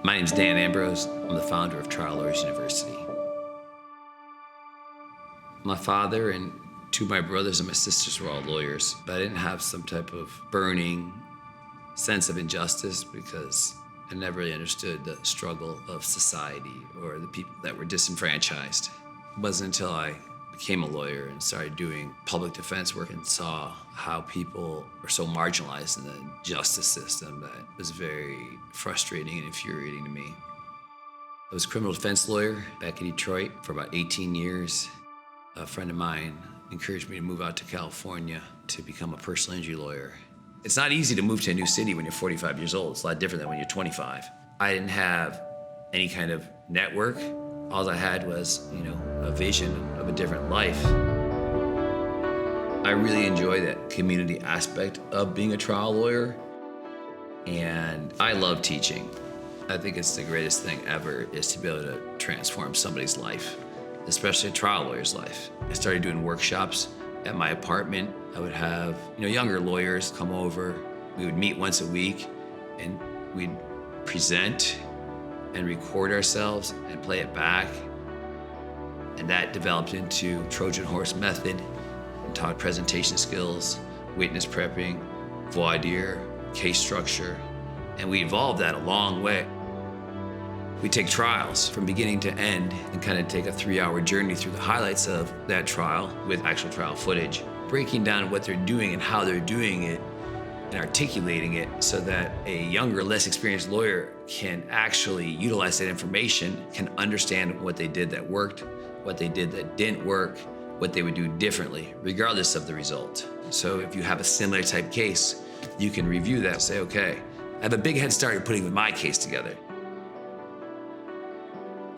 My name's Dan Ambrose. I'm the founder of Trial Lawyers University. My father and two of my brothers and my sisters were all lawyers, but I didn't have some type of burning sense of injustice because I never really understood the struggle of society or the people that were disenfranchised. It wasn't until I became a lawyer and started doing public defense work and saw how people were so marginalized in the justice system that was very frustrating and infuriating to me. I was a criminal defense lawyer back in Detroit for about 18 years. A friend of mine encouraged me to move out to California to become a personal injury lawyer. It's not easy to move to a new city when you're 45 years old. It's a lot different than when you're 25. I didn't have any kind of network. All I had was, a vision of a different life. I really enjoy that community aspect of being a trial lawyer, and I love teaching. I think it's the greatest thing ever is to be able to transform somebody's life, especially a trial lawyer's life. I started doing workshops at my apartment. I would have, younger lawyers come over. We would meet once a week, and we'd present and record ourselves and play it back. And that developed into Trojan horse method and taught presentation skills, witness prepping, voir dire, case structure. And we evolved that a long way. We take trials from beginning to end and kind of take a 3-hour journey through the highlights of that trial with actual trial footage, breaking down what they're doing and how they're doing it and articulating it so that a younger, less experienced lawyer can actually utilize that information, can understand what they did that worked, what they did that didn't work, what they would do differently, regardless of the result. So if you have a similar type case, you can review that and say, okay, I have a big head start in putting my case together.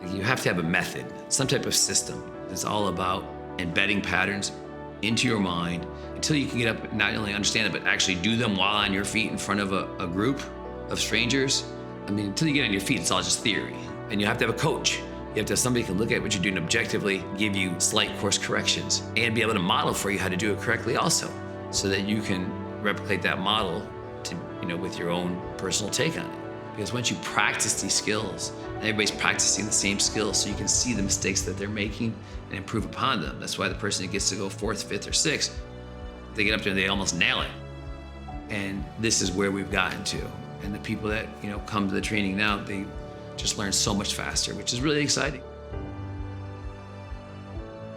You have to have a method, some type of system. It's all about embedding patterns into your mind until you can get up and not only understand it, but actually do them while on your feet in front of a group of strangers. Until you get on your feet, it's all just theory. And you have to have a coach. You have to have somebody who can look at what you're doing objectively, give you slight course corrections, and be able to model for you how to do it correctly also, so that you can replicate that model to, with your own personal take on it. Because once you practice these skills, and everybody's practicing the same skills, so you can see the mistakes that they're making and improve upon them. That's why the person that gets to go 4th, 5th, or 6th, they get up there and they almost nail it. And this is where we've gotten to. And the people that come to the training now, they just learn so much faster, which is really exciting.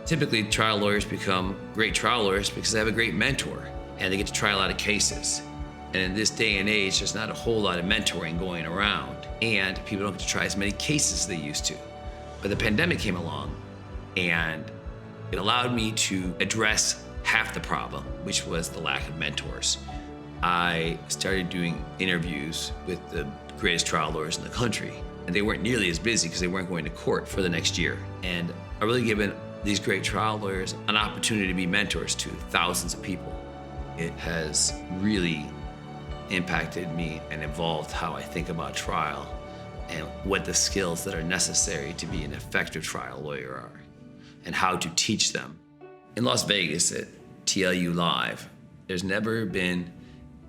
Typically, trial lawyers become great trial lawyers because they have a great mentor and they get to try a lot of cases. And in this day and age, there's not a whole lot of mentoring going around, and people don't get to try as many cases as they used to. But the pandemic came along, and it allowed me to address half the problem, which was the lack of mentors. I started doing interviews with the greatest trial lawyers in the country, and they weren't nearly as busy because they weren't going to court for the next year. And I really given these great trial lawyers an opportunity to be mentors to thousands of people. It has really impacted me and evolved how I think about trial and what the skills that are necessary to be an effective trial lawyer are and how to teach them. In Las Vegas at TLU Live, there's never been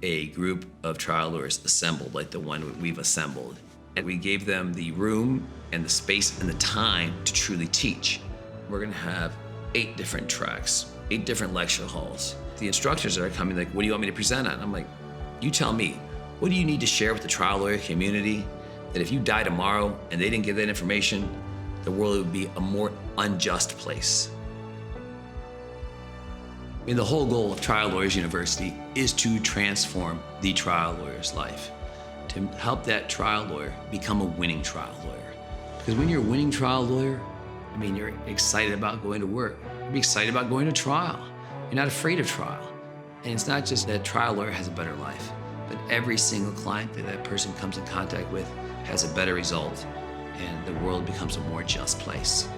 a group of trial lawyers assembled like the one we've assembled. And we gave them the room and the space and the time to truly teach. We're gonna have 8 different tracks, 8 different lecture halls. The instructors that are coming like, what do you want me to present on? I'm like, you tell me, what do you need to share with the trial lawyer community that if you die tomorrow and they didn't get that information, the world would be a more unjust place? The whole goal of Trial Lawyers University is to transform the trial lawyer's life, to help that trial lawyer become a winning trial lawyer. Because when you're a winning trial lawyer, you're excited about going to work. You're excited about going to trial. You're not afraid of trial. And it's not just that trial lawyer has a better life, but every single client that that person comes in contact with has a better result, and the world becomes a more just place.